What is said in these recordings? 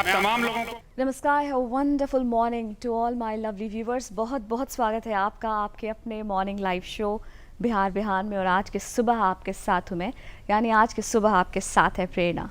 आप तमाम लोगों को नमस्कार, wonderful morning to all my lovely viewers. बहुत बहुत स्वागत है आपका आपके अपने morning live show Bihar Bihan में। और आज के सुबह आपके साथ हूँ मैं, यानी आज के सुबह आपके साथ है प्रेरणा।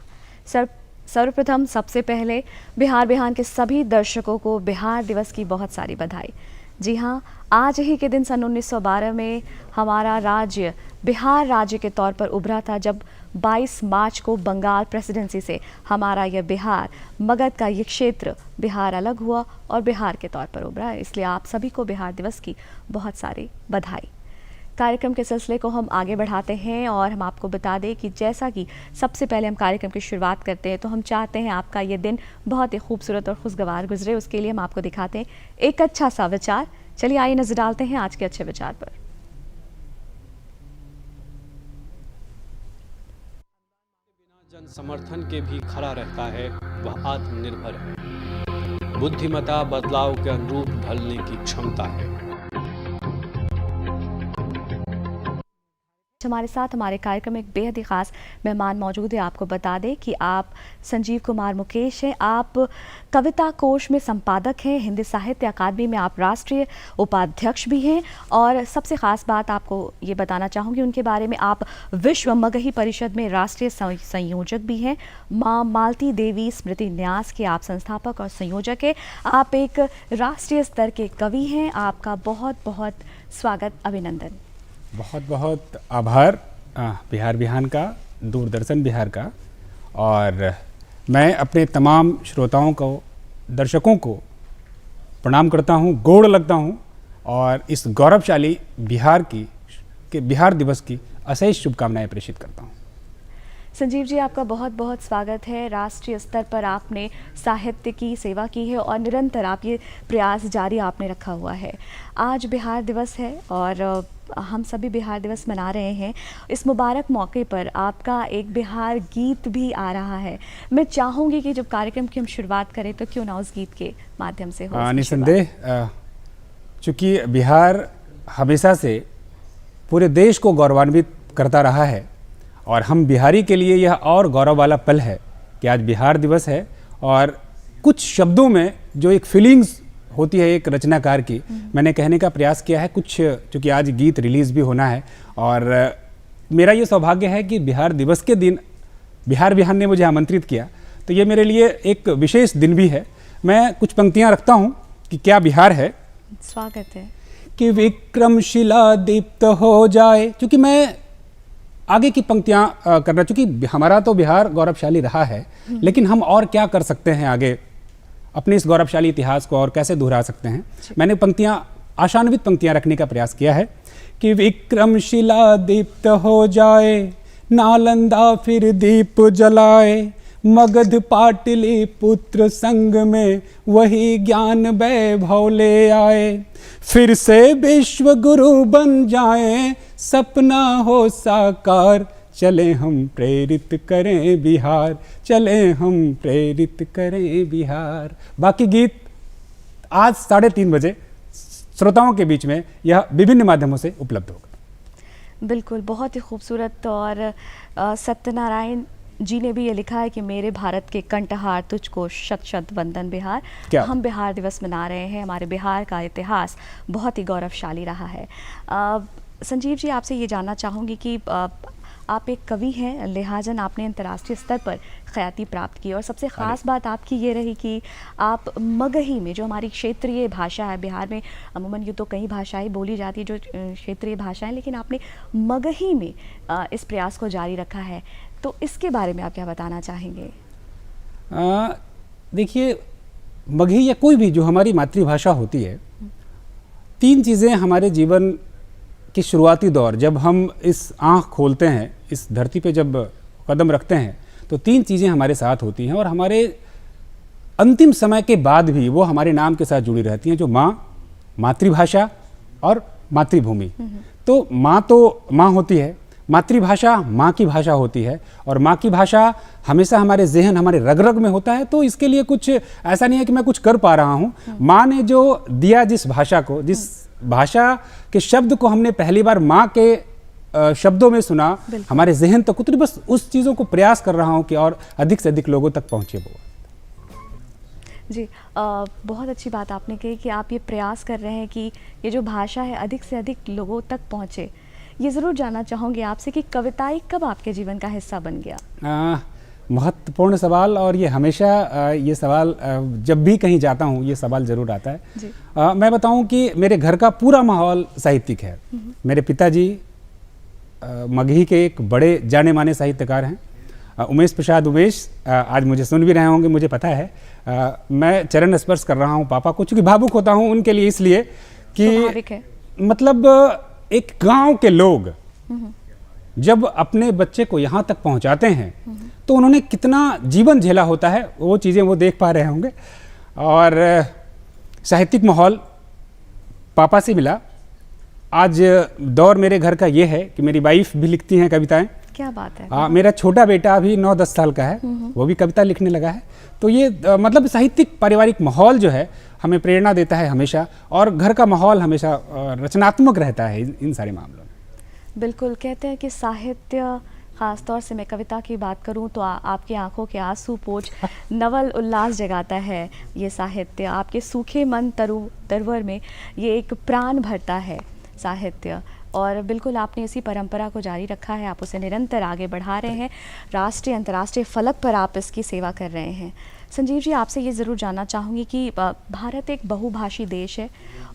सर्वप्रथम सबसे पहले बिहार बिहान के सभी दर्शकों को बिहार दिवस की बहुत सारी बधाई। जी हाँ, आज ही के दिन सन 1912 में हमारा राज्य बिहार राज्य के तौर पर उभरा था, जब 22 मार्च को बंगाल प्रेसिडेंसी से हमारा यह बिहार, मगध का ये क्षेत्र बिहार अलग हुआ और बिहार के तौर पर उभरा। इसलिए आप सभी को बिहार दिवस की बहुत सारी बधाई। कार्यक्रम के सिलसिले को हम आगे बढ़ाते हैं और हम आपको बता दें कि जैसा कि सबसे पहले हम कार्यक्रम की शुरुआत करते हैं, तो हम चाहते हैं आपका ये दिन बहुत ही खूबसूरत और खुशगवार गुजरे। उसके लिए हम आपको दिखाते हैं एक अच्छा सा विचार। चलिए आइए नजर डालते हैं आज के अच्छे विचार पर। जन समर्थन के भी खड़ा रहता है, वह आत्मनिर्भर है। बुद्धिमता बदलाव के अनुरूप ढलने की क्षमता है। हमारे साथ हमारे कार्यक्रम में एक बेहद ही खास मेहमान मौजूद है। आपको बता दें कि आप संजीव कुमार मुकेश हैं। आप कविता कोश में संपादक हैं, हिंदी साहित्य अकादमी में आप राष्ट्रीय उपाध्यक्ष भी हैं। और सबसे ख़ास बात आपको ये बताना चाहूँगी उनके बारे में, आप विश्व मगही परिषद में राष्ट्रीय संयोजक भी हैं। माँ मालती देवी स्मृति न्यास के आप संस्थापक और संयोजक हैं। आप एक राष्ट्रीय स्तर के कवि हैं। आपका बहुत बहुत स्वागत, अभिनंदन। बहुत बहुत आभार बिहार बिहान का, दूरदर्शन बिहार का। और मैं अपने तमाम श्रोताओं को, दर्शकों को प्रणाम करता हूं, गोड़ लगता हूं और इस गौरवशाली बिहार बिहार दिवस की अशेष शुभकामनाएं प्रेषित करता हूं। संजीव जी, आपका बहुत बहुत स्वागत है। राष्ट्रीय स्तर पर आपने साहित्य की सेवा की है और निरंतर आप ये प्रयास जारी आपने रखा हुआ है। आज बिहार दिवस है और हम सभी बिहार दिवस मना रहे हैं। इस मुबारक मौके पर आपका एक बिहार गीत भी आ रहा है। मैं चाहूँगी कि जब कार्यक्रम की हम शुरुआत करें तो क्यों ना उस गीत के माध्यम से हो। निसंदेह, चूँकि बिहार हमेशा से पूरे देश को गौरवान्वित करता रहा है और हम बिहारी के लिए यह और गौरव वाला पल है कि आज बिहार दिवस है। और कुछ शब्दों में जो एक फीलिंग्स होती है एक रचनाकार की, मैंने कहने का प्रयास किया है कुछ, चूँकि आज गीत रिलीज़ भी होना है। और मेरा ये सौभाग्य है कि बिहार दिवस के दिन बिहार बिहान ने मुझे आमंत्रित किया, तो ये मेरे लिए एक विशेष दिन भी है। मैं कुछ पंक्तियाँ रखता हूँ कि क्या बिहार है। स्वागत है। कि विक्रमशिला दीप्त हो जाए, क्योंकि मैं आगे की पंक्तियाँ करना, चूँकि हमारा तो बिहार गौरवशाली रहा है, लेकिन हम और क्या कर सकते हैं आगे अपने इस गौरवशाली इतिहास को और कैसे दोहरा सकते हैं। मैंने पंक्तियाँ, आशान्वित पंक्तियाँ रखने का प्रयास किया है कि विक्रमशिला दीप्त हो जाए, नालंदा फिर दीप जलाए, मगध पाटली पुत्र संग में वही ज्ञान वैभव ले आए, फिर से विश्व गुरु बन जाए, सपना हो साकार, चले हम प्रेरित करें बिहार, चले हम प्रेरित करें बिहार। बाकी गीत आज 3:30 बजे श्रोताओं के बीच में यह विभिन्न माध्यमों से उपलब्ध होगा। बिल्कुल, बहुत ही खूबसूरत। और सत्यनारायण जी ने भी ये लिखा है कि मेरे भारत के कंठहार तुझको शत शत वंदन बिहार। हम बिहार दिवस मना रहे हैं। हमारे बिहार का इतिहास बहुत ही गौरवशाली रहा है। संजीव जी, आपसे ये जानना चाहूँगी कि आप एक कवि हैं, लिहाजन आपने अंतर्राष्ट्रीय स्तर पर ख्याति प्राप्त की। और सबसे ख़ास बात आपकी ये रही कि आप मगही में, जो हमारी क्षेत्रीय भाषा है, बिहार में अमूमन यूँ तो कई भाषाएं बोली जाती जो क्षेत्रीय भाषाएं, लेकिन आपने मगही में इस प्रयास को जारी रखा है। तो इसके बारे में आप क्या बताना चाहेंगे? देखिए, मगही या कोई भी जो हमारी मातृभाषा होती है, 3 चीज़ें हमारे जीवन की शुरुआती दौर, जब हम इस आँख खोलते हैं, इस धरती पे जब कदम रखते हैं, तो 3 चीज़ें हमारे साथ होती हैं और हमारे अंतिम समय के बाद भी वो हमारे नाम के साथ जुड़ी रहती हैं, जो माँ, मातृभाषा और मातृभूमि। तो माँ होती है, मातृभाषा माँ की भाषा होती है और माँ की भाषा हमेशा हमारे जहन, हमारे रग रग में होता है। तो इसके लिए कुछ ऐसा नहीं है कि मैं कुछ कर पा रहा हूँ। माँ ने जो दिया, जिस भाषा को, जिस भाषा के शब्द को हमने पहली बार माँ के शब्दों में सुना, हमारे जहन तक उतरी, बस उस चीज़ों को प्रयास कर रहा हूँ कि और अधिक से अधिक लोगों तक पहुँचे वो। जी, बहुत अच्छी बात आपने कही कि आप ये प्रयास कर रहे हैं कि ये जो भाषा है अधिक से अधिक लोगों तक पहुँचे। ये ज़रूर जानना चाहूँगी आपसे कि कविताएं कब आपके जीवन का हिस्सा बन गया? महत्वपूर्ण सवाल, और ये हमेशा ये सवाल जब भी कहीं जाता हूँ ये सवाल ज़रूर आता है। जी। मैं बताऊँ कि मेरे घर का पूरा माहौल साहित्यिक है। मेरे पिताजी मगही के एक बड़े जाने माने साहित्यकार हैं, उमेश प्रसाद उमेश। आज मुझे सुन भी रहे होंगे, मुझे पता है। मैं चरण स्पर्श कर रहा हूँ पापा को, चूँकि भावुक होता हूँ उनके लिए, इसलिए स्वाभाविक कि है। मतलब एक गांव के लोग जब अपने बच्चे को यहाँ तक पहुँचाते हैं तो उन्होंने कितना जीवन झेला होता है, वो चीज़ें वो देख पा रहे होंगे। और साहित्यिक माहौल पापा से मिला। आज दौर मेरे घर का ये है कि मेरी वाइफ भी लिखती हैं कविताएं। क्या बात है। मेरा छोटा बेटा अभी 9-10 साल का है, वो भी कविता लिखने लगा है। तो ये मतलब साहित्यिक पारिवारिक माहौल जो है हमें प्रेरणा देता है हमेशा, और घर का माहौल हमेशा रचनात्मक रहता है इन सारे मामलों में। बिल्कुल, कहते हैं कि साहित्य, ख़ास तौर से मैं कविता की बात करूं तो आपकी आंखों के आंसू पोंछ नवल उल्लास जगाता है। ये साहित्य आपके सूखे मन तरवर में ये एक प्राण भरता है साहित्य, और बिल्कुल आपने इसी परंपरा को जारी रखा है। आप उसे निरंतर आगे बढ़ा रहे हैं। राष्ट्रीय अंतर्राष्ट्रीय फलक पर आप इसकी सेवा कर रहे हैं। संजीव जी, आपसे ये ज़रूर जानना चाहूँगी कि भारत एक बहुभाषी देश है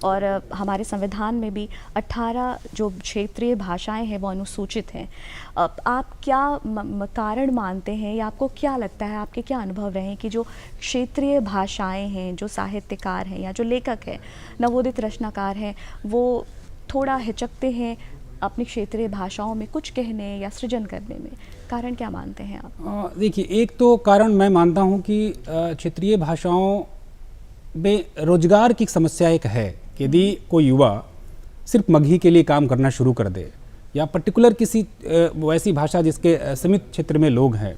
और हमारे संविधान में भी 18 जो क्षेत्रीय भाषाएं हैं वो अनुसूचित हैं। आप क्या कारण मानते हैं, या आपको क्या लगता है, आपके क्या अनुभव रहे हैं कि जो क्षेत्रीय भाषाएं हैं, जो साहित्यकार हैं या जो लेखक हैं, नवोदित रचनाकार हैं, वो थोड़ा हिचकते हैं अपनी क्षेत्रीय भाषाओं में कुछ कहने या सृजन करने में? कारण क्या मानते हैं आप? देखिए, एक तो कारण मैं मानता हूं कि क्षेत्रीय भाषाओं में रोजगार की समस्या एक है कि यदि कोई युवा सिर्फ मगही के लिए काम करना शुरू कर दे, या पर्टिकुलर किसी वैसी भाषा जिसके सीमित क्षेत्र में लोग हैं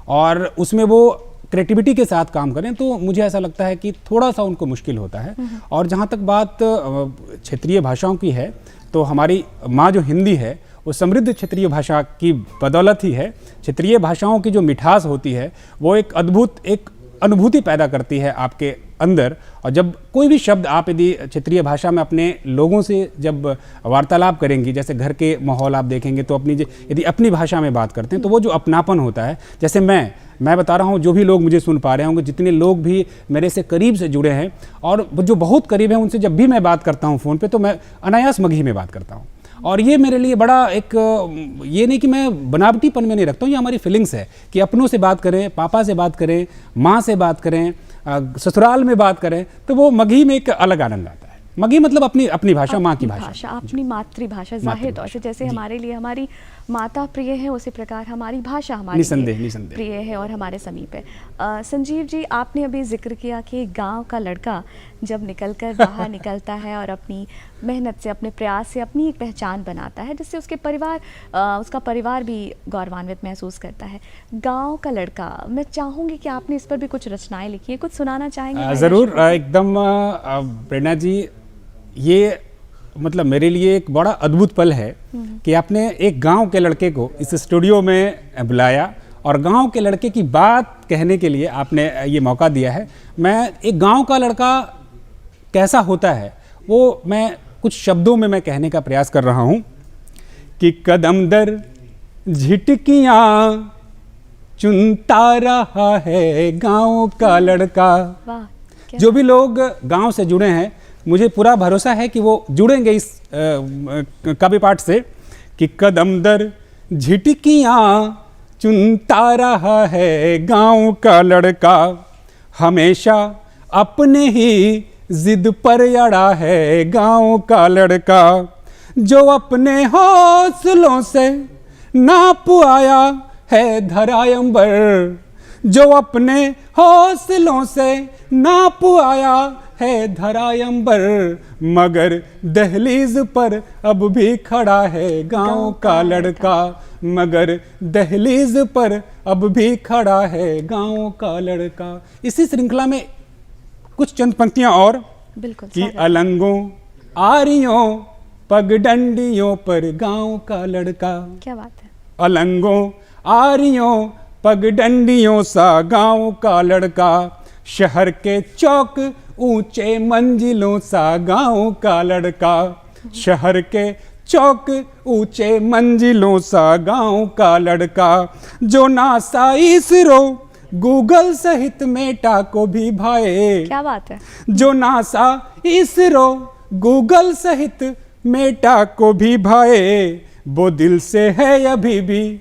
और उसमें वो क्रिएटिविटी के साथ काम करें, तो मुझे ऐसा लगता है कि थोड़ा सा उनको मुश्किल होता है। और जहाँ तक बात क्षेत्रीय भाषाओं की है, तो हमारी माँ जो हिंदी है वो समृद्ध क्षेत्रीय भाषा की बदौलत ही है। क्षेत्रीय भाषाओं की जो मिठास होती है वो एक अद्भुत एक अनुभूति पैदा करती है आपके अंदर। और जब कोई भी शब्द आप यदि क्षेत्रीय भाषा में अपने लोगों से जब वार्तालाप करेंगी, जैसे घर के माहौल आप देखेंगे, तो यदि अपनी भाषा में बात करते हैं तो वो जो अपनापन होता है, जैसे मैं बता रहा हूँ, जो भी लोग मुझे सुन पा रहे होंगे, जितने लोग भी मेरे से करीब से जुड़े हैं और जो बहुत करीब हैं, उनसे जब भी मैं बात करता हूँ फ़ोन पे, तो मैं अनायास मगही में बात करता हूँ। और ये मेरे लिए बड़ा एक, ये नहीं कि मैं बनावटीपन में नहीं रखता हूँ, ये हमारी फीलिंग्स है कि अपनों से बात करें, पापा से बात करें, माँ से बात करें, ससुराल में बात करें, तो वो मगही में एक अलग आनंद आता है। मगही मतलब अपनी भाषा, माँ की भाषा, अपनी मातृभाषा। जाहिर तौर से जैसे हमारे लिए हमारी माता प्रिय है, उसी प्रकार हमारी भाषा हमारे लिए प्रिय है और हमारे समीप है। संजीव जी, आपने अभी जिक्र किया कि गांव का लड़का जब निकलकर बाहर निकलता है और अपनी मेहनत से, अपने प्रयास से अपनी एक पहचान बनाता है, जिससे उसका परिवार भी गौरवान्वित महसूस करता है। गांव का लड़का, मैं चाहूँगी कि आपने इस पर भी कुछ रचनाएं लिखी हैं, कुछ सुनाना चाहेंगे? ज़रूर, एकदम प्रेरणा जी। ये मतलब मेरे लिए एक बड़ा अद्भुत पल है कि आपने एक गांव के लड़के को इस स्टूडियो में बुलाया और गांव के लड़के की बात कहने के लिए आपने ये मौका दिया है। मैं एक गांव का लड़का कैसा होता है वो मैं कुछ शब्दों में मैं कहने का प्रयास कर रहा हूँ कि कदम दर झिटकियाँ चुनता रहा है गांव का लड़का। जो भी लोग गांव से जुड़े हैं, मुझे पूरा भरोसा है कि वो जुड़ेंगे इस काव्य पाठ से कि कदम दर झिटकियाँ चुनता रहा है गांव का लड़का, हमेशा अपने ही जिद पर अड़ा है गांव का लड़का, जो अपने हौसलों से नाप आया है धराए अंबर, जो अपने हौसलों से नाप आया है धराए अंबर, मगर दहलीज पर अब भी खड़ा है गांव का लड़का, मगर दहलीज पर अब भी खड़ा है गांव का लड़का। इसी श्रृंखला में कुछ चंद पंक्तियां और, बिल्कुल, कि अलंगों आरियों पगडंडियों पर गांव का लड़का। क्या बात है। अलंगों आरियों पगडंडियों सा गांव का लड़का, शहर के चौक ऊंचे मंजिलों सा गांव का लड़का, शहर के चौक ऊंचे मंजिलों सा गांव का लड़का, जो नासा इसरो गूगल सहित मेटा को भी भाए। क्या बात है। जो नासा इसरो गूगल सहित मेटा को भी भाए, वो दिल से है अभी भी,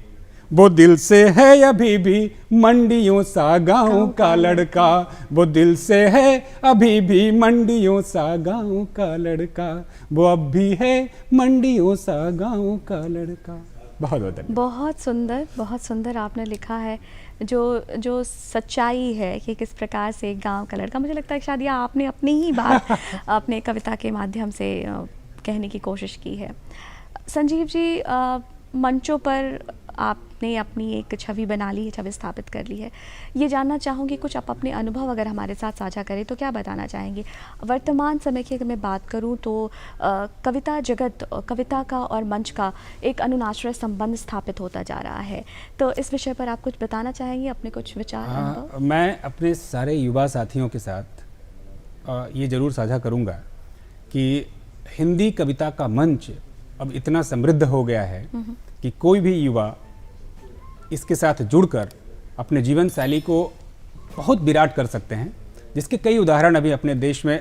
वो दिल से है अभी भी मंडियों सा गांव का लड़का, वो दिल से है अभी भी मंडियों सा गांव का लड़का, वो अब भी है मंडियों सा गांव का लड़का। बहुत बहुत सुंदर आपने लिखा है। जो सच्चाई है कि किस प्रकार से एक गांव का लड़का, मुझे लगता है कि शायद ये आपने अपनी ही बात अपने कविता के माध्यम से कहने की कोशिश की है। संजीव जी, मंचों पर आपने अपनी एक छवि बना ली है, छवि स्थापित कर ली है। ये जानना चाहूँगी कुछ आप अपने अनुभव अगर हमारे साथ साझा करें तो क्या बताना चाहेंगे? वर्तमान समय की अगर मैं बात करूँ तो कविता जगत, कविता का और मंच का एक अनुनाश्रय संबंध स्थापित होता जा रहा है, तो इस विषय पर आप कुछ बताना चाहेंगे, अपने कुछ विचार अनुभव? मैं अपने सारे युवा साथियों के साथ ये ज़रूर साझा करूँगा कि हिंदी कविता का मंच अब इतना समृद्ध हो गया है कि कोई भी युवा इसके साथ जुड़कर अपने जीवन शैली को बहुत विराट कर सकते हैं, जिसके कई उदाहरण अभी अपने देश में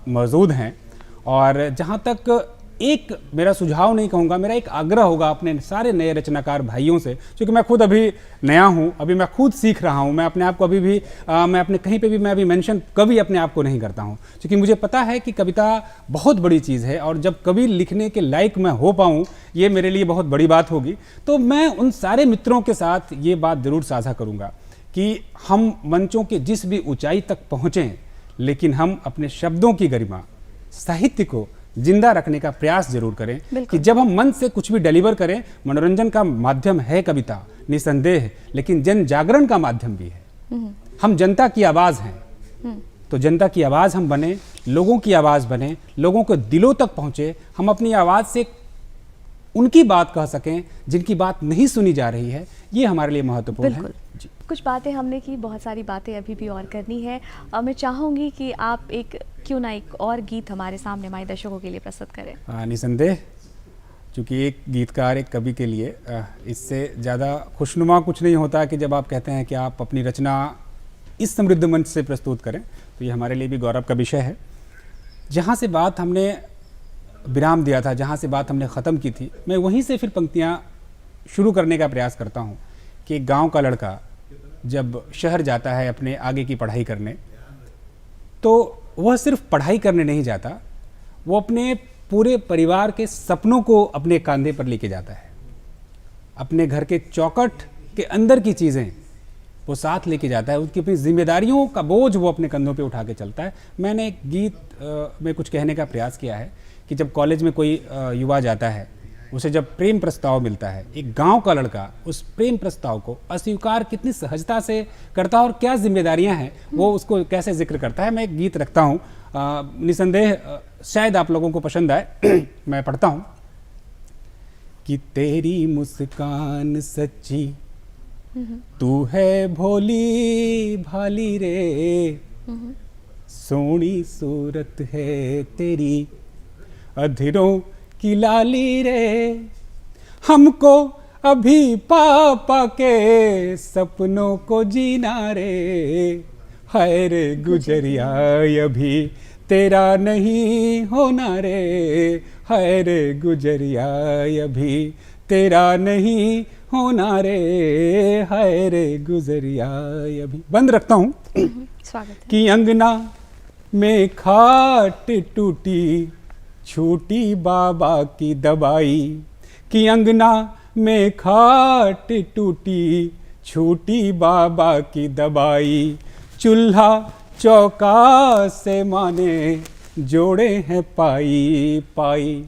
मौजूद हैं। और जहाँ तक एक मेरा सुझाव नहीं कहूँगा, मेरा एक आग्रह होगा अपने सारे नए रचनाकार भाइयों से, क्योंकि मैं खुद अभी नया हूँ, अभी मैं खुद सीख रहा हूँ, मैं अपने आप को अभी भी मैं अपने कहीं पे भी मैं अभी मेंशन कभी अपने आप को नहीं करता हूँ, क्योंकि मुझे पता है कि कविता बहुत बड़ी चीज़ है और जब कभी लिखने के लायक मैं हो पाऊँ ये मेरे लिए बहुत बड़ी बात होगी। तो मैं उन सारे मित्रों के साथ ये बात ज़रूर साझा करूँगा कि हम मंचों के जिस भी ऊंचाई तक पहुँचें, लेकिन हम अपने शब्दों की गरिमा, साहित्य को जिंदा रखने का प्रयास जरूर करें कि जब हम मन से कुछ भी डिलीवर करें, मनोरंजन का माध्यम है कविता निसंदेह, लेकिन जन जागरण का माध्यम भी है। हम जनता की आवाज़ हैं, तो जनता की आवाज़ हम बने, लोगों की आवाज़ बने, लोगों के दिलों तक पहुँचे, हम अपनी आवाज़ से उनकी बात कह सकें जिनकी बात नहीं सुनी जा रही है, ये हमारे लिए महत्वपूर्ण है। जी। कुछ बातें हमने की, बहुत सारी बातें अभी भी और करनी है। मैं चाहूँगी कि आप क्यों ना एक और गीत हमारे सामने हमारे दर्शकों के लिए प्रस्तुत करें। निसंदेह, चूँकि एक गीतकार एक कवि के लिए इससे ज़्यादा खुशनुमा कुछ नहीं होता कि जब आप कहते हैं कि आप अपनी रचना इस समृद्ध मंच से प्रस्तुत करें, तो ये हमारे लिए भी गौरव का विषय है। जहाँ से बात हमने विराम दिया था, जहाँ से बात हमने ख़त्म की थी, मैं वहीं से फिर पंक्तियाँ शुरू करने का प्रयास करता हूँ कि एक गाँव का लड़का जब शहर जाता है अपने आगे की पढ़ाई करने, तो वह सिर्फ पढ़ाई करने नहीं जाता, वो अपने पूरे परिवार के सपनों को अपने कंधे पर लेके जाता है। अपने घर के चौखट के अंदर की चीज़ें वो साथ लेके जाता है, उसकी अपनी जिम्मेदारियों का बोझ वो अपने कंधों पे उठा के चलता है। मैंने एक गीत में कुछ कहने का प्रयास किया है कि जब कॉलेज में कोई युवा जाता है, उसे जब प्रेम प्रस्ताव मिलता है, एक गांव का लड़का उस प्रेम प्रस्ताव को अस्वीकार कितनी सहजता से करता है और क्या जिम्मेदारियां हैं वो उसको कैसे जिक्र करता है। मैं एक गीत रखता हूँ, निसंदेह शायद आप लोगों को पसंद आए। मैं पढ़ता हूँ कि तेरी मुस्कान सच्ची, तू है भोली भाली रे, सोनी सूरत है तेरी, अधरों की लाली रे, हमको अभी पापा के सपनों को जीना रे, हाय रे गुजरिया अभी तेरा नहीं होना रे, हाय रे गुजरिया अभी तेरा नहीं होना रे, हाय रे गुजरिया अभी। बंद रखता हूँ। स्वागत कि अंगना में खाट टूटी, छूटी बाबा की दवाई, कि अंगना में खाट टूटी, छूटी बाबा की दवाई, चूल्हा चौका से माने जोड़े हैं पाई पाई,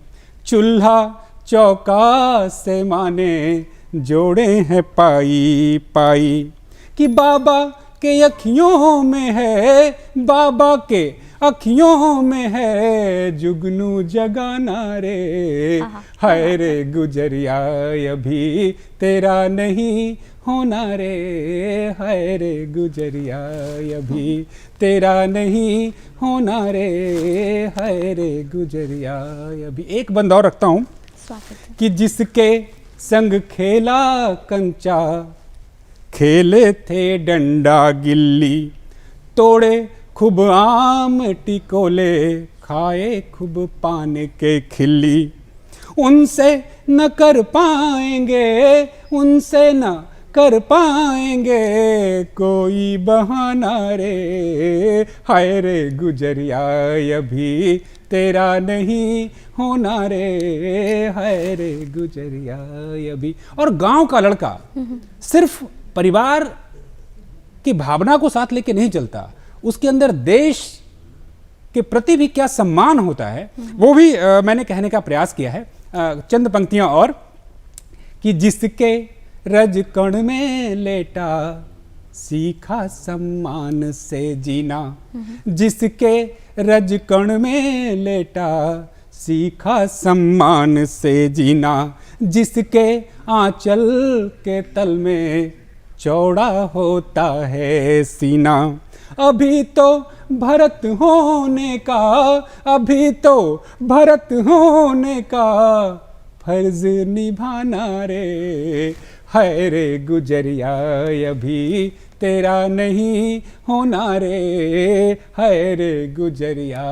चूल्हा चौका से माने जोड़े हैं पाई पाई, कि बाबा के अखियों में है, बाबा के अखियों में है जुगनू जगाना रे, हाय रे गुजरिया अभी तेरा नहीं होना रे, हाय रे गुजरिया अभी तेरा नहीं होना रे, हाय रे गुजरिया अभी। एक बंद और रखता हूँ कि जिसके संग खेला कंचा, खेले थे डंडा गिल्ली, तोड़े खूब आम टिकोले, खाए खूब पान के खिल्ली, उनसे न कर पाएंगे, उनसे न कर पाएंगे कोई बहाना रे, हाय रे गुजरिया अभी तेरा नहीं होना रे, हाय रे गुजरिया अभी। और गांव का लड़का सिर्फ परिवार की भावना को साथ लेके नहीं चलता, उसके अंदर देश के प्रति भी क्या सम्मान होता है वो भी मैंने कहने का प्रयास किया है। चंद पंक्तियां और कि जिसके रज कण में लेटा सीखा सम्मान से जीना, जिसके रज कण में लेटा सीखा सम्मान से जीना, जिसके आंचल के तल में चौड़ा होता है सीना, अभी तो भरत होने का, अभी तो भरत होने का फर्ज निभाना रे, हाय रे गुजरिया अभी तेरा नहीं होना रे, हाय रे गुजरिया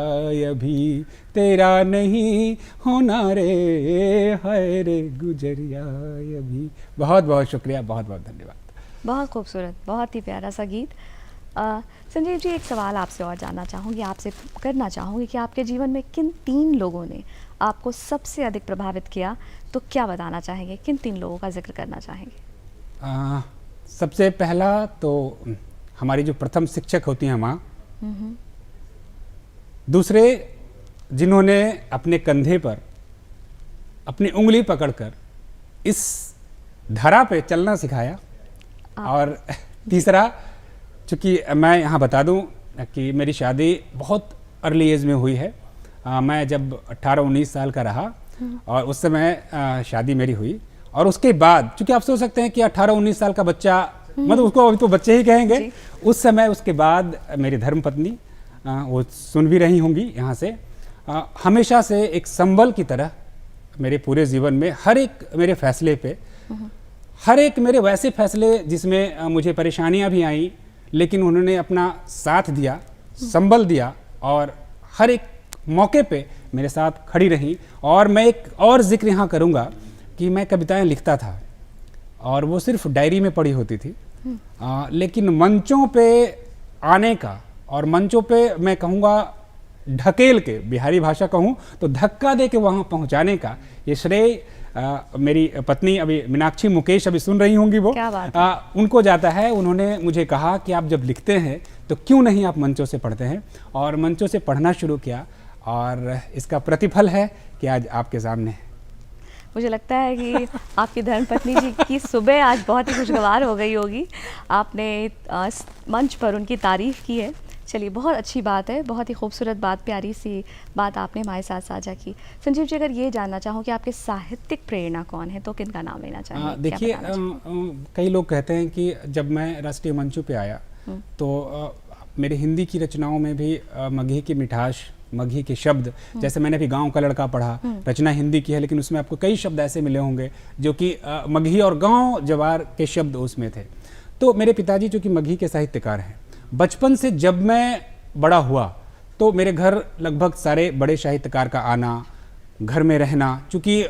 अभी तेरा नहीं होना रे, हाय रे गुजरिया अभी। बहुत बहुत शुक्रिया, बहुत बहुत धन्यवाद। बहुत खूबसूरत, बहुत ही प्यारा सा गीत। संजीव जी, एक सवाल आपसे और जानना चाहूँगी, आपसे करना चाहूँगी कि आपके जीवन में किन 3 लोगों ने आपको सबसे अधिक प्रभावित किया, तो क्या बताना चाहेंगे, किन 3 लोगों का जिक्र करना चाहेंगे? सबसे पहला तो हमारी जो प्रथम शिक्षक होती हैं माँ, दूसरे जिन्होंने अपने कंधे पर अपनी उंगली पकड़कर इस धरा पे चलना सिखाया, और तीसरा, चूँकि मैं यहाँ बता दूँ कि मेरी शादी बहुत अर्ली एज में हुई है। मैं जब 18-19 साल का रहा और उस समय शादी मेरी हुई, और उसके बाद चूँकि आप सोच सकते हैं कि 18-19 साल का बच्चा, मतलब उसको अभी तो बच्चे ही कहेंगे, उस समय उसके बाद मेरी धर्मपत्नी, वो सुन भी रही होंगी यहाँ से, हमेशा से एक संबल की तरह मेरे पूरे जीवन में हर एक मेरे फैसले पे, हर एक मेरे वैसे फैसले जिसमें मुझे परेशानियां भी आई, लेकिन उन्होंने अपना साथ दिया, संबल दिया, और हर एक मौके पे मेरे साथ खड़ी रही। और मैं एक और जिक्र यहाँ करूँगा कि मैं कविताएं लिखता था, और वो सिर्फ डायरी में पढ़ी होती थी, लेकिन मंचों पे आने का, और मंचों पे मैं कहूँगा ढकेल के, बिहारी भाषा कहूँ तो धक्का दे के वहाँ पहुँचाने का, ये श्रेय मेरी पत्नी अभी मीनाक्षी मुकेश अभी सुन रही होंगी, वो उनको जाता है। उन्होंने मुझे कहा कि आप जब लिखते हैं तो क्यों नहीं आप मंचों से पढ़ते हैं, और मंचों से पढ़ना शुरू किया, और इसका प्रतिफल है कि आज आपके सामने है। मुझे लगता है कि आपकी धर्मपत्नी जी की सुबह आज बहुत ही खुशगवार हो गई होगी, आपने मंच पर उनकी तारीफ़ की है। चलिए, बहुत अच्छी बात है, बहुत ही खूबसूरत बात, प्यारी सी बात आपने हमारे साथ साझा की। संजीव जी, अगर ये जानना चाहूँ कि आपके साहित्यिक प्रेरणा कौन है, तो किनका नाम लेना चाहेंगे? देखिए, कई लोग कहते हैं कि जब मैं राष्ट्रीय मंचों पे आया तो मेरे हिंदी की रचनाओं में भी मगही की मिठास, मगही के शब्द, जैसे मैंने भी गांव का लड़का पढ़ा, रचना हिंदी की है, लेकिन उसमें आपको कई शब्द ऐसे मिले होंगे जो कि मगही और गांव जवार के शब्द उसमें थे। तो मेरे पिताजी जो कि मगही के साहित्यकार हैं, बचपन से जब मैं बड़ा हुआ तो मेरे घर लगभग सारे बड़े साहित्यकार का आना, घर में रहना, चूँकि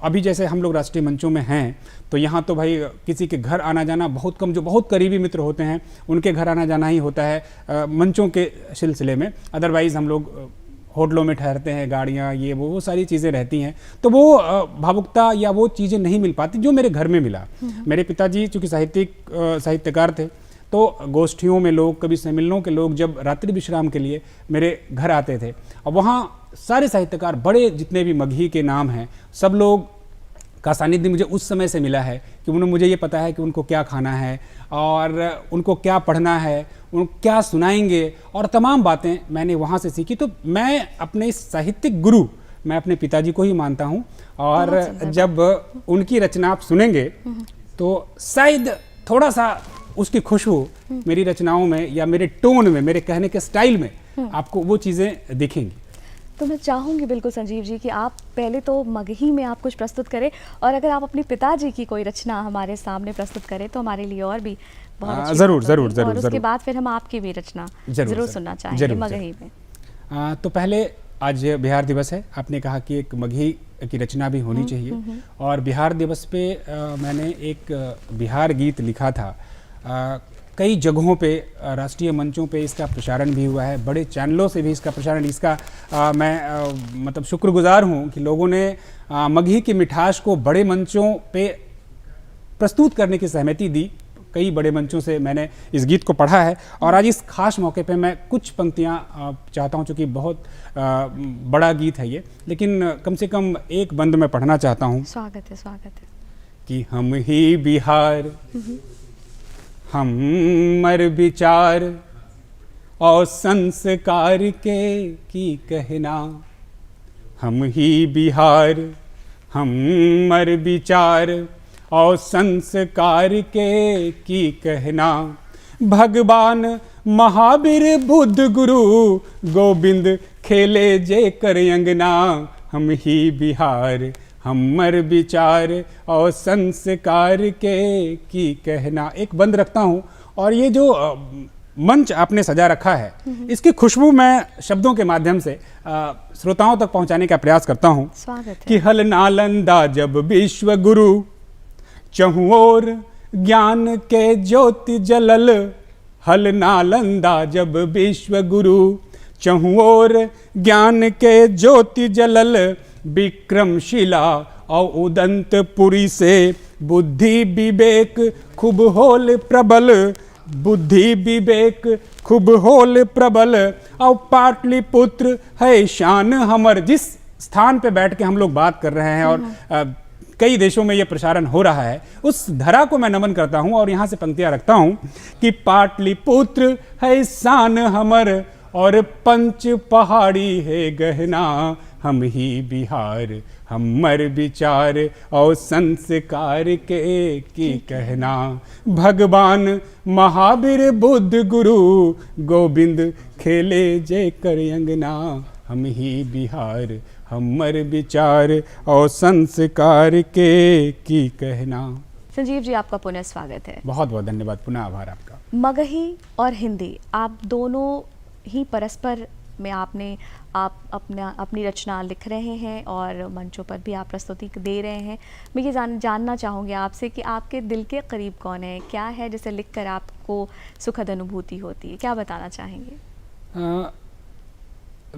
अभी जैसे हम लोग राष्ट्रीय मंचों में हैं तो यहाँ तो भाई किसी के घर आना जाना बहुत कम, जो बहुत करीबी मित्र होते हैं उनके घर आना जाना ही होता है मंचों के सिलसिले में। अदरवाइज़ हम लोग होटलों में ठहरते हैं, गाड़ियाँ, ये वो सारी चीज़ें रहती हैं, तो वो भावुकता या वो चीज़ें नहीं मिल पाती जो मेरे घर में मिला। मेरे पिताजी चूँकि साहित्यकार थे, तो गोष्ठियों में लोग, कभी सम्मेलनों के लोग जब रात्रि विश्राम के लिए मेरे घर आते थे, और वहाँ सारे साहित्यकार, बड़े जितने भी मगही के नाम हैं, सब लोग का सानिध्य मुझे उस समय से मिला है कि उन्होंने मुझे ये पता है कि उनको क्या खाना है और उनको क्या पढ़ना है, उनको क्या सुनाएंगे, और तमाम बातें मैंने वहाँ से सीखी। तो मैं अपने साहित्यिक गुरु मैं अपने पिताजी को ही मानता हूँ, और जब उनकी रचना आप सुनेंगे तो शायद थोड़ा सा उसकी खुशबू मेरी रचनाओं में या मेरे टोन में, मेरे कहने के स्टाइल में आपको वो चीज़ें दिखेंगी। तो मैं चाहूँगी बिल्कुल संजीव जी कि आप पहले तो मगही में आप कुछ प्रस्तुत करें, और अगर आप अपने पिताजी की कोई रचना हमारे सामने प्रस्तुत करें तो हमारे लिए और भी बहुत अच्छी ज़रूर बात ज़रूर होगी। ज़रूर और उसके ज़रूर बाद फिर हम आपकी भी रचना ज़रूर सुनना चाहेंगे मगही में। तो पहले आज बिहार दिवस है, आपने कहा कि एक मगही की रचना भी होनी चाहिए, और बिहार दिवस पे मैंने एक बिहार गीत लिखा था। कई जगहों पे, राष्ट्रीय मंचों पे इसका प्रसारण भी हुआ है, बड़े चैनलों से भी इसका प्रसारण, इसका मैं मतलब शुक्रगुजार हूँ कि लोगों ने मगही की मिठास को बड़े मंचों पे प्रस्तुत करने की सहमति दी। कई बड़े मंचों से मैंने इस गीत को पढ़ा है, और आज इस खास मौके पे मैं कुछ पंक्तियाँ चाहता हूँ, चूँकि बहुत बड़ा गीत है ये, लेकिन कम से कम एक बंद में पढ़ना चाहता हूँ। स्वागत है, स्वागत है। कि हम ही बिहार हमर विचार और संस्कार के की कहना, हम ही बिहार हमर विचार और संस्कार के की कहना, भगवान महावीर बुद्ध गुरु गोविंद खेले जे कर अंगना, हम ही बिहार हमर विचार और संस्कार के की कहना। एक बंद रखता हूँ, और ये जो मंच आपने सजा रखा है, इसकी खुशबू मैं शब्दों के माध्यम से श्रोताओं तक पहुँचाने का प्रयास करता हूँ। कि हल नालंदा जब विश्व गुरु, चहुँ ओर ज्ञान के ज्योति जलल, हल नालंदा जब विश्व गुरु, चहुँ ओर ज्ञान के ज्योति जलल, विक्रमशिला और उदंतपुरी से बुद्धि विवेक खूब होल प्रबल, बुद्धि विवेक खूब होल प्रबल, और पाटलिपुत्र है शान हमर। जिस स्थान पे बैठ के हम लोग बात कर रहे हैं और कई देशों में ये प्रसारण हो रहा है, उस धरा को मैं नमन करता हूँ, और यहाँ से पंक्तियाँ रखता हूँ कि पाटलिपुत्र है शान हमर और पंच पहाड़ी है गहना, हम ही बिहार हमर विचार और संस्कार के की कहना, भगवान महावीर बुद्ध गुरु गोविंद खेले जय कर अंगना, हम ही बिहार हमर विचार और संस्कार के की कहना। संजीव जी, आपका पुनः स्वागत है। बहुत बहुत धन्यवाद, पुनः आभार आपका। मगही और हिंदी, आप दोनों ही परस्पर में आप अपनी रचना लिख रहे हैं और मंचों पर भी आप प्रस्तुति दे रहे हैं। मैं ये जानना चाहूँगी आपसे कि आपके दिल के करीब कौन है, क्या है जिसे लिखकर आपको सुखद अनुभूति होती है, क्या बताना चाहेंगे?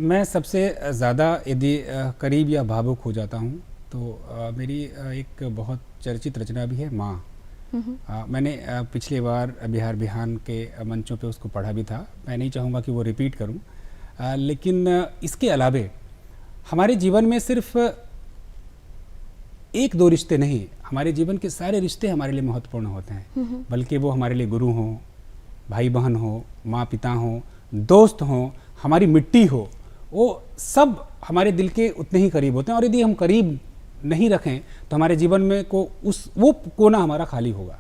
मैं सबसे ज़्यादा यदि करीब या भावुक हो जाता हूँ तो मेरी एक बहुत चर्चित रचना भी है, माँ। मैंने पिछली बार बिहार बिहान के मंचों पे उसको पढ़ा भी था, मैं नहीं चाहूँगा कि वो रिपीट करूँ, लेकिन इसके अलावे हमारे जीवन में सिर्फ एक दो रिश्ते नहीं, हमारे जीवन के सारे रिश्ते हमारे लिए महत्वपूर्ण होते हैं, बल्कि वो हमारे लिए गुरु हों, भाई बहन हो, माँ पिता हों, दोस्त हों, हमारी मिट्टी हो, वो सब हमारे दिल के उतने ही करीब होते हैं। और यदि हम करीब नहीं रखें तो हमारे जीवन में वो कोना हमारा खाली होगा।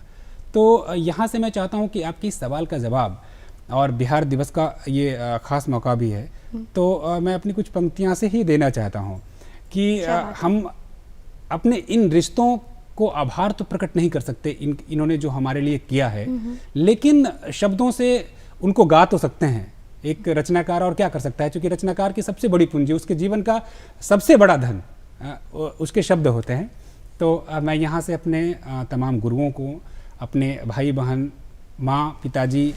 तो यहाँ से मैं चाहता हूँ कि आपके इस सवाल का जवाब, और बिहार दिवस का ये ख़ास मौका भी है, तो मैं अपनी कुछ पंक्तियाँ से ही देना चाहता हूँ कि हम अपने इन रिश्तों को आभार तो प्रकट नहीं कर सकते, इन्होंने जो हमारे लिए किया है, लेकिन शब्दों से उनको गा तो सकते हैं। एक रचनाकार और क्या कर सकता है, क्योंकि रचनाकार की सबसे बड़ी पूंजी, उसके जीवन का सबसे बड़ा धन उसके शब्द होते हैं। तो मैं यहाँ से अपने तमाम गुरुओं को, अपने भाई बहन, माँ पिताजी,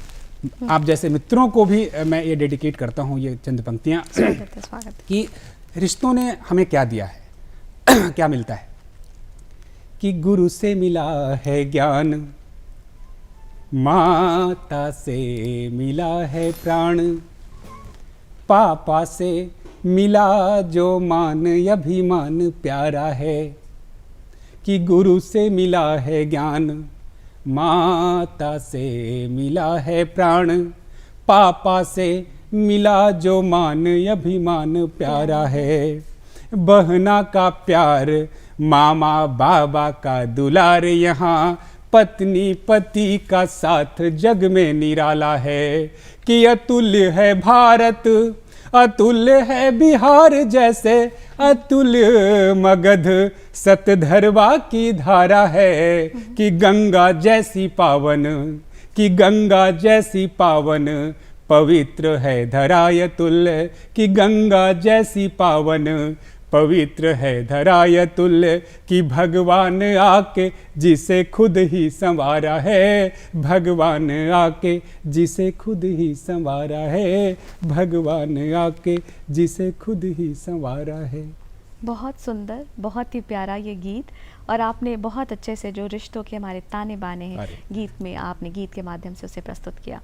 आप जैसे मित्रों को भी मैं ये डेडिकेट करता हूँ ये चंद पंक्तियाँ कि रिश्तों ने हमें क्या दिया है क्या मिलता है। कि गुरु से मिला है ज्ञान, माता से मिला है प्राण, पापा से मिला जो मान अभिमान प्यारा है। कि गुरु से मिला है ज्ञान, माता से मिला है प्राण, पापा से मिला जो मान, अभिमान प्यारा है। बहना का प्यार, मामा बाबा का दुलार, यहाँ पत्नी पति का साथ जग में निराला है। कि अतुल्य है भारत, अतुल्य है बिहार, जैसे अतुल्य मगध सतधरवा की धारा है। कि गंगा जैसी पावन, कि गंगा जैसी पावन, पवित्र है धराय तुल्य। कि गंगा जैसी पावन, पवित्र है धराय तुल्य। कि भगवान आके जिसे खुद ही संवारा है, भगवान आके जिसे खुद ही संवारा है, भगवान आके जिसे खुद ही संवारा है। बहुत सुंदर, बहुत ही प्यारा ये गीत, और आपने बहुत अच्छे से जो रिश्तों के हमारे ताने बाने हैं गीत में, आपने गीत के माध्यम से उसे प्रस्तुत किया।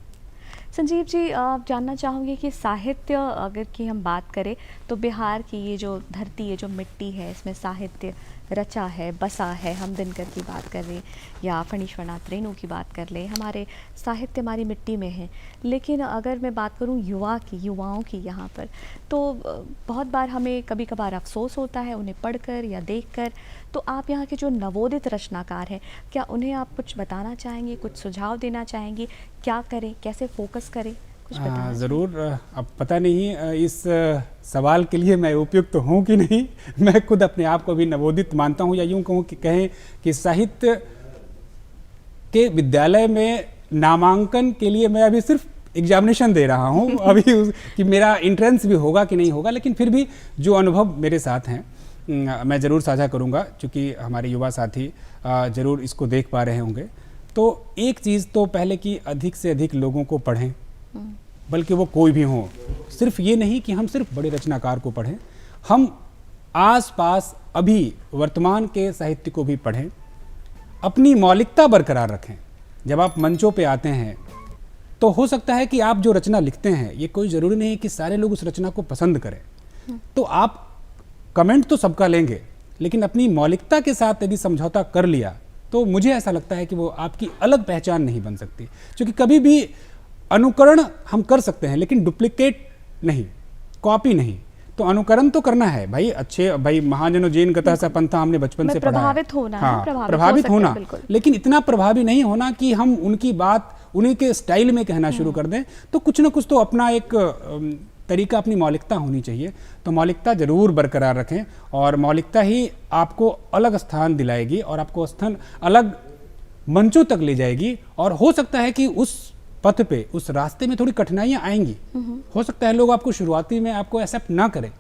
संजीव जी, आप जानना चाहूँगी कि साहित्य अगर की हम बात करें तो बिहार की ये जो धरती है, जो मिट्टी है, इसमें साहित्य रचा है, बसा है। हम दिनकर की बात कर लें या फणीश्वरनाथ रेणु की बात कर लें, हमारे साहित्य हमारी मिट्टी में है। लेकिन अगर मैं बात करूं युवाओं की यहाँ पर, तो बहुत बार हमें कभी कभार अफसोस होता है उन्हें पढ़कर या देखकर। तो आप यहाँ के जो नवोदित रचनाकार हैं, क्या उन्हें आप कुछ बताना चाहेंगे, कुछ सुझाव देना चाहेंगे, क्या करें, कैसे फोकस करें, कुछ बताना? ज़रूर। अब पता नहीं इस सवाल के लिए मैं उपयुक्त हूँ कि नहीं। मैं खुद अपने आप को भी नवोदित मानता हूँ, या यूँ कहूँ कि कहें कि साहित्य के विद्यालय में नामांकन के लिए मैं अभी सिर्फ एग्जामिनेशन दे रहा हूँ अभी कि मेरा एंट्रेंस भी होगा कि नहीं होगा। लेकिन फिर भी जो अनुभव मेरे साथ हैं मैं ज़रूर साझा करूँगा, क्योंकि हमारे युवा साथी ज़रूर इसको देख पा रहे होंगे। तो एक चीज़ तो पहले कि अधिक से अधिक लोगों को पढ़ें, बल्कि वो कोई भी हो। सिर्फ ये नहीं कि हम सिर्फ बड़े रचनाकार को पढ़ें, हम आसपास अभी वर्तमान के साहित्य को भी पढ़ें, अपनी मौलिकता बरकरार रखें। जब आप मंचों पे आते हैं तो हो सकता है कि आप जो रचना लिखते हैं, ये कोई ज़रूरी नहीं है कि सारे लोग उस रचना को पसंद करें। तो आप कमेंट तो सबका लेंगे, लेकिन अपनी मौलिकता के साथ यदि समझौता कर लिया तो मुझे ऐसा लगता है कि वो आपकी अलग पहचान नहीं बन सकती। क्योंकि कभी भी अनुकरण हम कर सकते हैं, लेकिन डुप्लीकेट नहीं, कॉपी नहीं। तो अनुकरण तो करना है भाई, अच्छे भाई महाजनो जैन गतः स पंथा हमने बचपन से पढ़ा है। प्रभावित होना, हाँ, प्रभावित होना, लेकिन इतना प्रभावी नहीं होना कि हम उनकी बात उन्हीं के स्टाइल में कहना शुरू कर दें। तो कुछ ना कुछ तो अपना एक तरीका, अपनी मौलिकता होनी चाहिए। तो मौलिकता जरूर बरकरार रखें, और मौलिकता ही आपको अलग स्थान दिलाएगी और आपको स्थान अलग मंचों तक ले जाएगी। और हो सकता है कि उस पथ पे, उस रास्ते में थोड़ी कठिनाइयां आएंगी। हो सकता है लोग आपको शुरुआती में आपको एक्सेप्ट ना करें,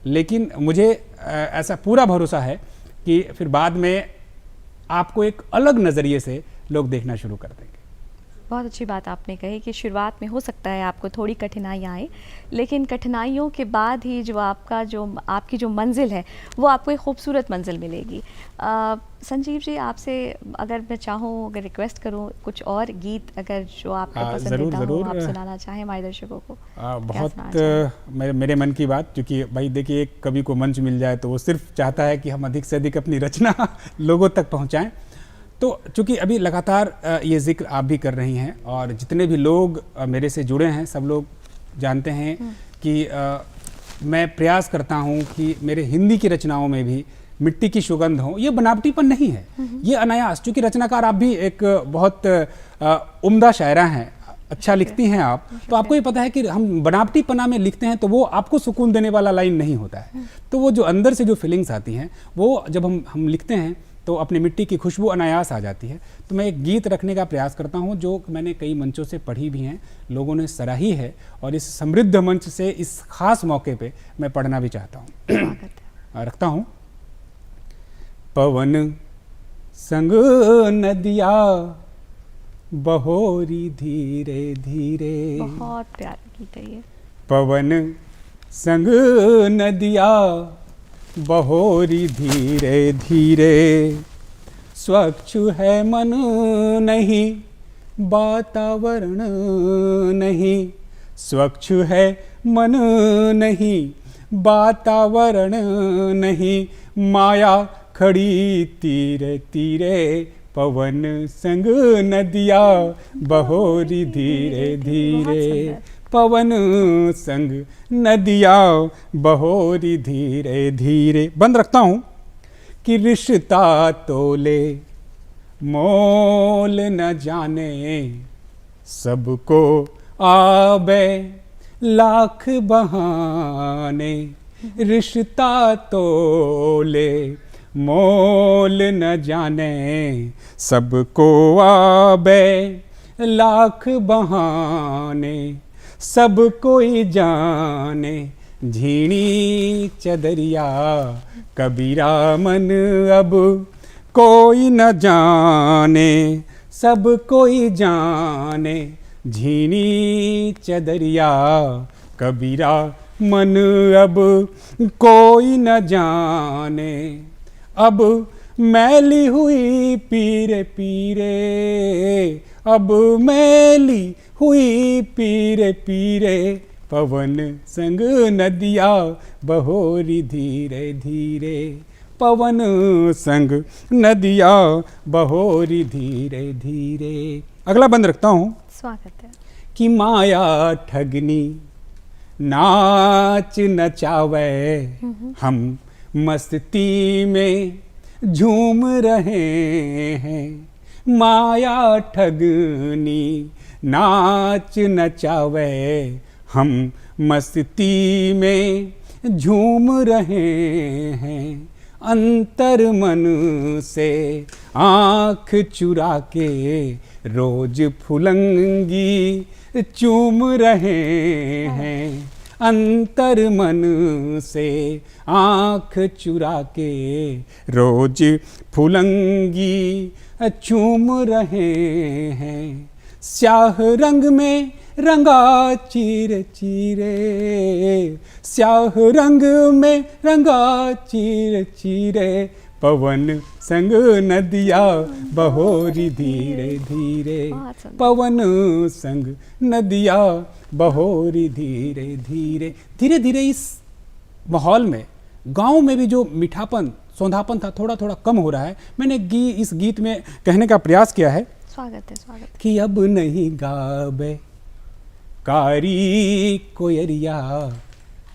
लेकिन मुझे ऐसा पूरा भरोसा है कि फिर बाद में आपको एक अलग नज़रिए से लोग देखना शुरू कर देंगे। बहुत अच्छी बात आपने कही कि शुरुआत में हो सकता है आपको थोड़ी कठिनाइयाँ आए, लेकिन कठिनाइयों के बाद ही जो आपकी जो मंजिल है वो आपको एक खूबसूरत मंजिल मिलेगी। संजीव जी, आपसे अगर मैं चाहूँ, अगर रिक्वेस्ट करूँ, कुछ और गीत अगर जो आपके पसंदीदा हो आप सुनाना चाहें हमारे दर्शकों को। बहुत मेरे मन की बात, क्योंकि भाई देखिए, एक कवि को मंच मिल जाए तो वो सिर्फ चाहता है कि हम अधिक से अधिक अपनी रचना लोगों तक पहुँचाएँ। तो चूँकि अभी लगातार ये जिक्र आप भी कर रही हैं, और जितने भी लोग मेरे से जुड़े हैं सब लोग जानते हैं कि मैं प्रयास करता हूँ कि मेरे हिंदी की रचनाओं में भी मिट्टी की सुगंध हो। ये बनावटीपन नहीं है, ये अनायास। चूँकि रचनाकार आप भी एक बहुत उम्दा शायरा हैं, अच्छा लिखती हैं आप, तो आपको ये पता है कि हम बनावटीपना में लिखते हैं तो वो आपको सुकून देने वाला लाइन नहीं होता है। तो वो जो अंदर से जो फीलिंग्स आती हैं, वो जब हम लिखते हैं तो अपनी मिट्टी की खुशबू अनायास आ जाती है। तो मैं एक गीत रखने का प्रयास करता हूँ जो मैंने कई मंचों से पढ़ी भी हैं, लोगों ने सराही है, और इस समृद्ध मंच से इस खास मौके पे मैं पढ़ना भी चाहता हूँ। रखता हूँ। पवन संग नदिया बहोरी धीरे धीरे। बहुत प्यारा गीत है ये। पवन संग नदिया बहोरी धीरे धीरे, स्वच्छ है मन नहीं वातावरण नहीं, स्वच्छ है मन नहीं वातावरण नहीं, माया खड़ी तीरे तीरे पवन संग नदिया बहोरी धीरे धीरे, पवन संग नदिया बहोरी धीरे धीरे। बंद रखता हूँ कि रिश्ता तोले मोल न जाने, सबको आबे लाख बहाने। रिश्ता तोले मोल न जाने, सबको आबे लाख बहाने। सब कोई जाने झीणी चदरिया, कबीरा मन अब कोई न जाने। सब कोई जाने झीणी चदरिया, कबीरा मन अब कोई न जाने। अब मैली हुई पीरे पीरे, अब मैली हुई पीरे पीरे, पवन संग नदिया बहोरी धीरे धीरे, पवन संग नदिया बहोरी धीरे धीरे। अगला बंद रखता हूँ। स्वागत है। कि माया ठगनी नाच नचावे, हम मस्ती में झूम रहे हैं। माया ठगनी नाच नचावे, हम मस्ती में झूम रहे हैं। अंतर मन से आँख चुरा के रोज फुलंगी चूम रहे हैं। अंतर मन से आँख चुरा के रोज फुलंगी चूम रहे हैं। स्याह रंग में रंगा चीरे चीरे, स्याह रंग में रंगा चीरे चीरे, पवन संग नदिया बहोरी धीरे धीरे, पवन संग नदिया बहोरी धीरे धीरे। धीरे धीरे इस माहौल में गांव में भी जो मीठापन सौंधापन था थोड़ा थोड़ा कम हो रहा है। मैंने इस गीत में कहने का प्रयास किया है, स्वागत है, स्वागत है। कि अब नहीं गावे कारी कोयरिया,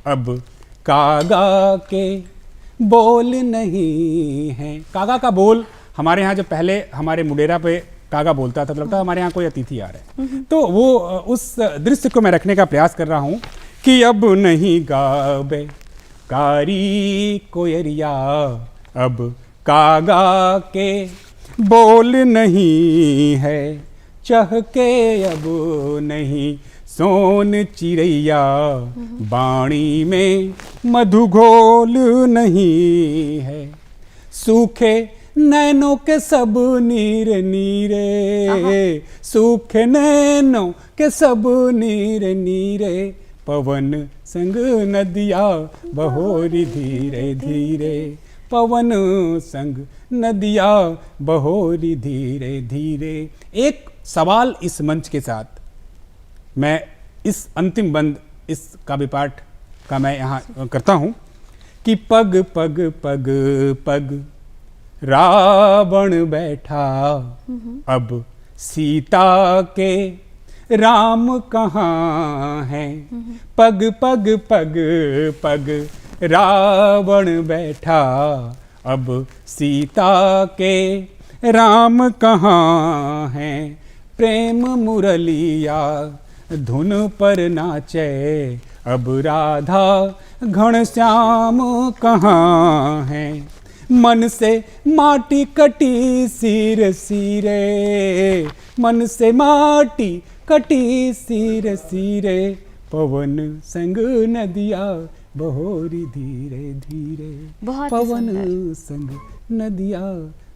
अब कागा के बोल नहीं है। कागा का बोल हमारे यहाँ जब पहले हमारे मुडेरा पे कागा बोलता था तो लगता हमारे यहाँ कोई अतिथि आ रहा है। तो वो उस दृश्य को मैं रखने का प्रयास कर रहा हूँ कि अब नहीं गावे कारी कोयरिया, अब कागा के बोल नहीं है। चहके अब नहीं सोन चिड़ैया, बाणी में मधुघोल नहीं है। सूखे नैनों के सब नीरे नीरे, सूखे नैनों के सब नीरे नीरे, पवन संग नदिया बहोरी धीरे धीरे, पवन संग नदिया बहोरी धीरे धीरे। एक सवाल इस मंच के साथ मैं इस अंतिम बंद इस काव्य पाठ का मैं यहाँ करता हूँ कि पग पग पग पग रावण बैठा, अब सीता के राम कहाँ हैं। पग पग पग पग रावण बैठा, अब सीता के राम कहाँ हैं। प्रेम मुरलिया धुन पर नाचे, अब राधा घनश्याम कहाँ हैं। मन से माटी कटी सिर सिरे, मन से माटी कटी सिर सिरे, पवन संग नदिया बहोरी धीरे धीरे, पवन संग नदिया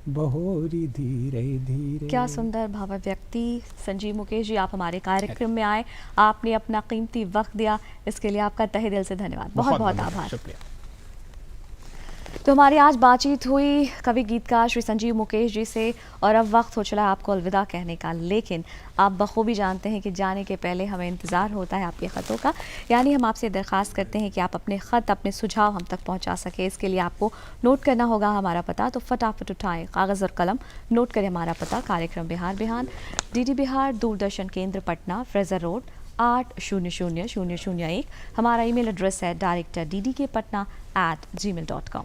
बहोरी धीरे धीरे। क्या सुंदर भावाव्यक्ति। संजीव मुकेश जी, आप हमारे कार्यक्रम में आए, आपने अपना कीमती वक्त दिया, इसके लिए आपका तहे दिल से धन्यवाद। बहुत बहुत आभार। शुक्रिया। तो हमारी आज बातचीत हुई कवि गीतकार श्री संजीव मुकेश जी से और अब वक्त हो चला है आपको अलविदा कहने का, लेकिन आप बखूबी जानते हैं कि जाने के पहले हमें इंतज़ार होता है आपके ख़तों का। यानी हम आपसे दरख्वास्त करते हैं कि आप अपने ख़त, अपने सुझाव हम तक पहुंचा सके। इसके लिए आपको नोट करना होगा हमारा पता, तो फटाफट उठाएं कागज़ और कलम, नोट करें हमारा पता। कार्यक्रम बिहार बिहान, DD बिहार, दूरदर्शन केंद्र पटना, फ्रेजर रोड 8000001। हमारा ईमेल एड्रेस है director@ddkpatna@gmail.com।